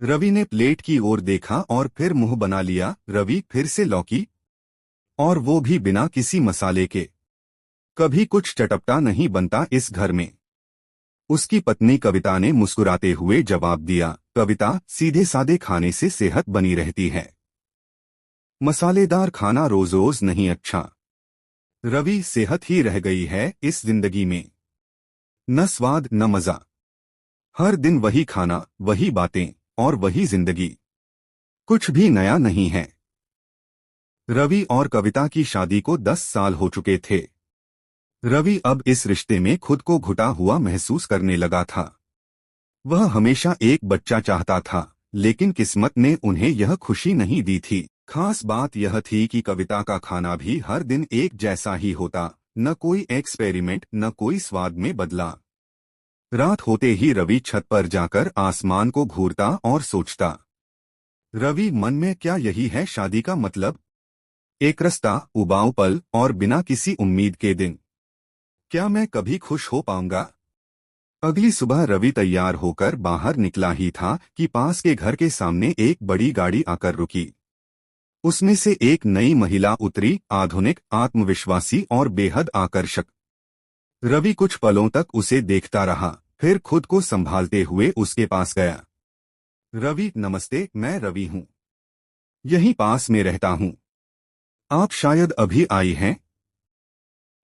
रवि ने प्लेट की ओर देखा और फिर मुंह बना लिया। रवि फिर से लौकी, और वो भी बिना किसी मसाले के। कभी कुछ चटपटा नहीं बनता इस घर में। उसकी पत्नी कविता ने मुस्कुराते हुए जवाब दिया, कविता, सीधे सादे खाने से सेहत बनी रहती है। मसालेदार खाना रोज रोज नहीं अच्छा। रवि, सेहत ही रह गई है इस जिंदगी में। न स्वाद न मजा। हर दिन वही खाना, वही बातें, और वही जिंदगी। कुछ भी नया नहीं है। रवि और कविता की शादी को 10 साल हो चुके थे। रवि अब इस रिश्ते में खुद को घुटा हुआ महसूस करने लगा था। वह हमेशा एक बच्चा चाहता था, लेकिन किस्मत ने उन्हें यह खुशी नहीं दी थी। खास बात यह थी कि कविता का खाना भी हर दिन एक जैसा ही होता, न कोई एक्सपेरिमेंट, न कोई स्वाद में बदला। रात होते ही रवि छत पर जाकर आसमान को घूरता और सोचता। रवि मन में, क्या यही है शादी का मतलब? एक रास्ता, उबाऊ पल और बिना किसी उम्मीद के दिन। क्या मैं कभी खुश हो पाऊंगा? अगली सुबह रवि तैयार होकर बाहर निकला ही था कि पास के घर के सामने एक बड़ी गाड़ी आकर रुकी। उसमें से एक नई महिला उतरी, आधुनिक, आत्मविश्वासी और बेहद आकर्षक। रवि कुछ पलों तक उसे देखता रहा, फिर खुद को संभालते हुए उसके पास गया। रवि, नमस्ते, मैं रवि हूँ। यहीं पास में रहता हूँ। आप शायद अभी आई हैं?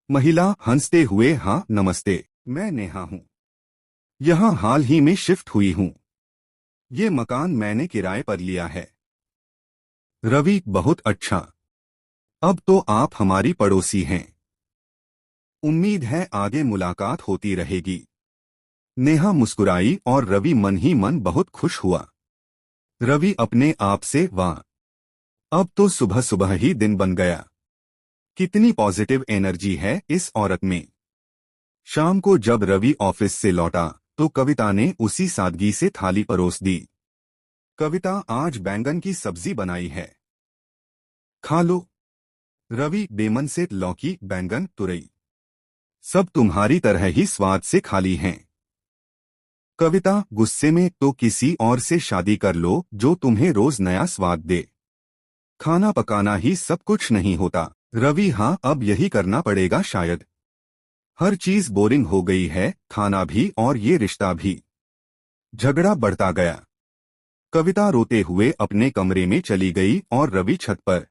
महिला हंसते हुए, हाँ नमस्ते, मैं नेहा हूँ। यहाँ हाल ही में शिफ्ट हुई हूँ। ये मकान मैंने किराए पर लिया है। रवि, बहुत अच्छा। अब तो आप हमारी पड़ोसी हैं। उम्मीद है आगे मुलाकात होती रहेगी। नेहा मुस्कुराई और रवि मन ही मन बहुत खुश हुआ। रवि अपने आप से, वाह, अब तो सुबह सुबह ही दिन बन गया। कितनी पॉजिटिव एनर्जी है इस औरत में। शाम को जब रवि ऑफिस से लौटा तो कविता ने उसी सादगी से थाली परोस दी। कविता, आज बैंगन की सब्जी बनाई है, खा लो। रवि बेमन से, लौकी, बैंगन, तुरई, सब तुम्हारी तरह ही स्वाद से खाली हैं। कविता गुस्से में, तो किसी और से शादी कर लो जो तुम्हें रोज नया स्वाद दे। खाना पकाना ही सब कुछ नहीं होता। रवि, हाँ, अब यही करना पड़ेगा शायद। हर चीज बोरिंग हो गई है, खाना भी और ये रिश्ता भी। झगड़ा बढ़ता गया। कविता रोते हुए अपने कमरे में चली गई और रवि छत पर।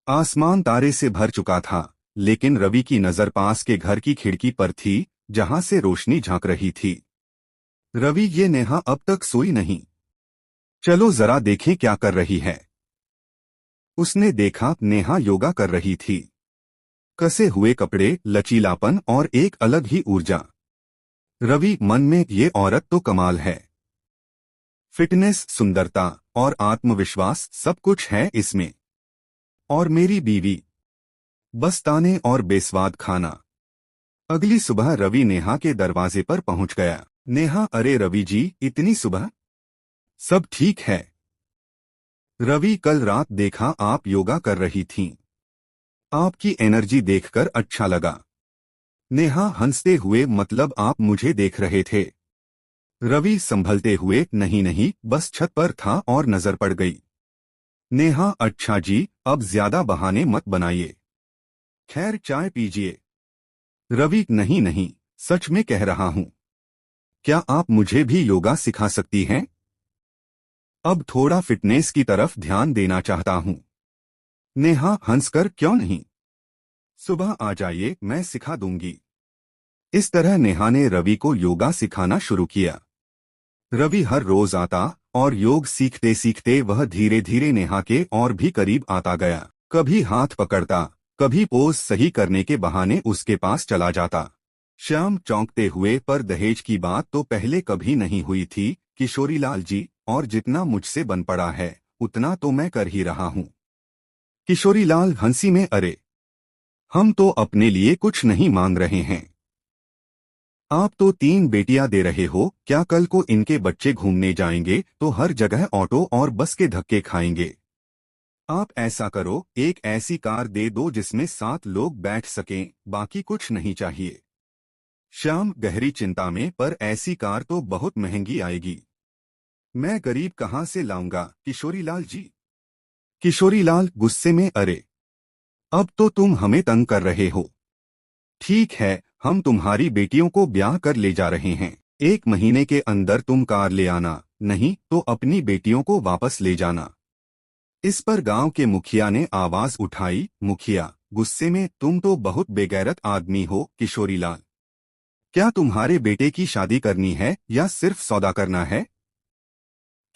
आसमान तारे से भर चुका था, लेकिन रवि की नजर पास के घर की खिड़की पर थी, जहां से रोशनी झांक रही थी। रवि, ये नेहा अब तक सोई नहीं। चलो जरा देखें क्या कर रही है। उसने देखा, नेहा योगा कर रही थी। कसे हुए कपड़े, लचीलापन और एक अलग ही ऊर्जा। रवि मन में, ये औरत तो कमाल है। फिटनेस, सुंदरता और आत्मविश्वास सब कुछ है इसमें। और मेरी बीवी, बस ताने और बेस्वाद खाना। अगली सुबह रवि नेहा के दरवाजे पर पहुंच गया। नेहा, अरे रवि जी, इतनी सुबह? सब ठीक है। रवि, कल रात देखा आप योगा कर रही थीं। आपकी एनर्जी देखकर अच्छा लगा। नेहा हंसते हुए, मतलब आप मुझे देख रहे थे? रवि संभलते हुए, नहीं नहीं, बस छत पर था और नजर पड़ गई। नेहा, अच्छा जी, अब ज्यादा बहाने मत बनाइए। खैर, चाय पीजिए। रवि, नहीं नहीं, सच में कह रहा हूँ। क्या आप मुझे भी योगा सिखा सकती हैं? अब थोड़ा फिटनेस की तरफ ध्यान देना चाहता हूँ। नेहा हंसकर, क्यों नहीं, सुबह आ जाइए, मैं सिखा दूंगी। इस तरह नेहा ने रवि को योगा सिखाना शुरू किया। रवि हर रोज आता और योग सीखते सीखते वह धीरे धीरे नेहा के और भी करीब आता गया। कभी हाथ पकड़ता, कभी पोज सही करने के बहाने उसके पास चला जाता। श्याम चौंकते हुए, पर दहेज की बात तो पहले कभी नहीं हुई थी किशोरीलाल जी, और जितना मुझसे बन पड़ा है उतना तो मैं कर ही रहा हूँ। किशोरीलाल हंसी में, अरे, हम तो अपने लिए कुछ नहीं मांग रहे हैं। आप तो 3 बेटियां दे रहे हो, क्या कल को इनके बच्चे घूमने जाएंगे तो हर जगह ऑटो और बस के धक्के खाएंगे? आप ऐसा करो, एक ऐसी कार दे दो जिसमें 7 लोग बैठ सकें, बाकी कुछ नहीं चाहिए। श्याम गहरी चिंता में, पर ऐसी कार तो बहुत महंगी आएगी। मैं गरीब कहाँ से लाऊंगा किशोरीलाल जी। किशोरीलाल गुस्से में, अरे अब तो तुम हमें तंग कर रहे हो। ठीक है, हम तुम्हारी बेटियों को ब्याह कर ले जा रहे हैं। 1 महीने के अंदर तुम कार ले आना, नहीं तो अपनी बेटियों को वापस ले जाना। इस पर गांव के मुखिया ने आवाज उठाई, मुखिया गुस्से में, तुम तो बहुत बेगैरत आदमी हो किशोरीलाल। क्या तुम्हारे बेटे की शादी करनी है या सिर्फ सौदा करना है?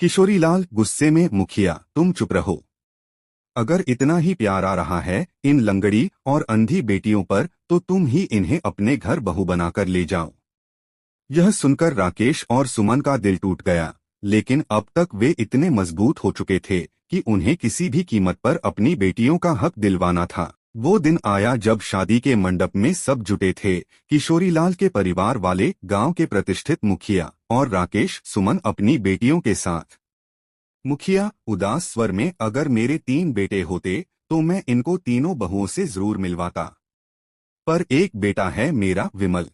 किशोरीलाल गुस्से में, मुखिया तुम चुप रहो। अगर इतना ही प्यार आ रहा है इन लंगड़ी और अंधी बेटियों पर, तो तुम ही इन्हें अपने घर बहू बनाकर ले जाओ। यह सुनकर राकेश और सुमन का दिल टूट गया, लेकिन अब तक वे इतने मजबूत हो चुके थे कि उन्हें किसी भी कीमत पर अपनी बेटियों का हक दिलवाना था। वो दिन आया जब शादी के मंडप में सब जुटे थे, किशोरीलाल के परिवार वाले, गांव के प्रतिष्ठित मुखिया और राकेश सुमन अपनी बेटियों के साथ। मुखिया उदास स्वर में, अगर मेरे 3 बेटे होते तो मैं इनको तीनों बहुओं से जरूर मिलवाता, पर एक बेटा है मेरा, विमल।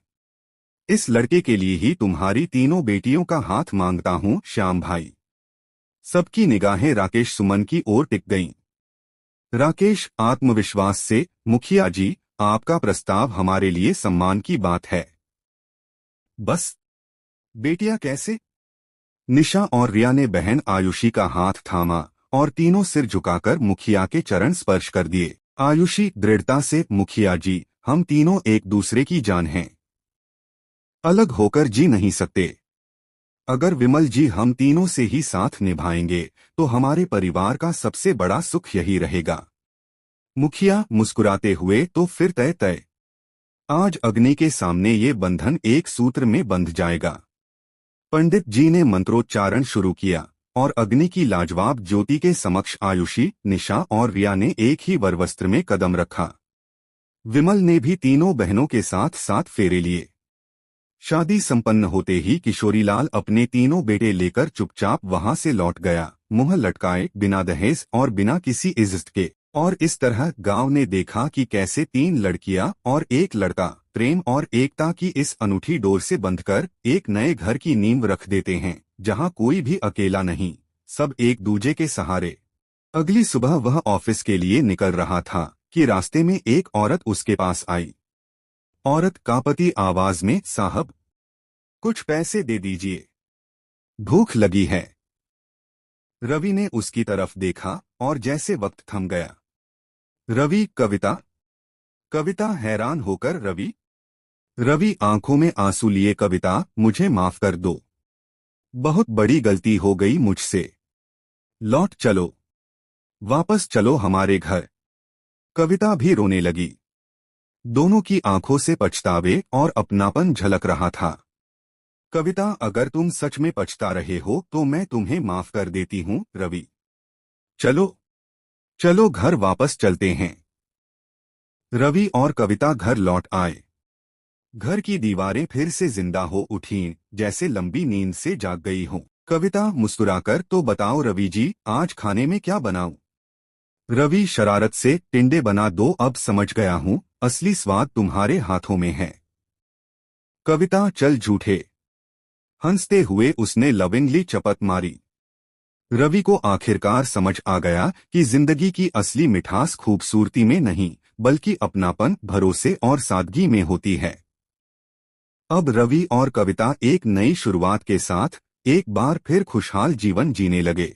इस लड़के के लिए ही तुम्हारी तीनों बेटियों का हाथ मांगता हूँ श्याम भाई। सबकी निगाहें राकेश सुमन की ओर टिक गईं। राकेश आत्मविश्वास से, मुखिया जी आपका प्रस्ताव हमारे लिए सम्मान की बात है। बस बेटियां कैसे? निशा और रिया ने बहन आयुषी का हाथ थामा और तीनों सिर झुकाकर मुखिया के चरण स्पर्श कर दिए। आयुषी दृढ़ता से, मुखिया जी हम तीनों एक दूसरे की जान हैं, अलग होकर जी नहीं सकते। अगर विमल जी हम तीनों से ही साथ निभाएंगे तो हमारे परिवार का सबसे बड़ा सुख यही रहेगा। मुखिया मुस्कुराते हुए, तो फिर तय तय। आज अग्नि के सामने ये बंधन एक सूत्र में बंध जाएगा। पंडित जी ने मंत्रोच्चारण शुरू किया और अग्नि की लाजवाब ज्योति के समक्ष आयुषी, निशा और रिया ने एक ही वरवस्त्र में कदम रखा। विमल ने भी तीनों बहनों के साथ साथ फेरे लिए। शादी संपन्न होते ही किशोरीलाल अपने तीनों बेटे लेकर चुपचाप वहां से लौट गया, मुंह लटकाए, बिना दहेज और बिना किसी इज्जत के। और इस तरह गांव ने देखा कि कैसे 3 लड़कियां और एक लड़का प्रेम और एकता की इस अनूठी डोर से बंधकर एक नए घर की नींव रख देते हैं, जहां कोई भी अकेला नहीं, सब एक दूजे के सहारे। अगली सुबह वह ऑफिस के लिए निकल रहा था कि रास्ते में एक औरत उसके पास आई। औरत कांपती आवाज में, साहब कुछ पैसे दे दीजिए, भूख लगी है। रवि ने उसकी तरफ देखा और जैसे वक्त थम गया। रवि, कविता? कविता हैरान होकर, रवि? रवि आंखों में आंसू लिए, कविता मुझे माफ कर दो, बहुत बड़ी गलती हो गई मुझसे। लौट चलो, वापस चलो हमारे घर। कविता भी रोने लगी। दोनों की आंखों से पछतावे और अपनापन झलक रहा था। कविता, अगर तुम सच में पछता रहे हो तो मैं तुम्हें माफ कर देती हूँ रवि। चलो चलो घर वापस चलते हैं। रवि और कविता घर लौट आए। घर की दीवारें फिर से जिंदा हो उठीं, जैसे लंबी नींद से जाग गई हों। कविता मुस्कुराकर, तो बताओ रवि जी आज खाने में क्या बनाऊं? रवि शरारत से, टिंडे बना दो, अब समझ गया हूँ असली स्वाद तुम्हारे हाथों में है। कविता, चल झूठे। हंसते हुए उसने लविंगली चपत मारी। रवि को आखिरकार समझ आ गया कि जिंदगी की असली मिठास खूबसूरती में नहीं, बल्कि अपनापन, भरोसे और सादगी में होती है। अब रवि और कविता एक नई शुरुआत के साथ एक बार फिर खुशहाल जीवन जीने लगे।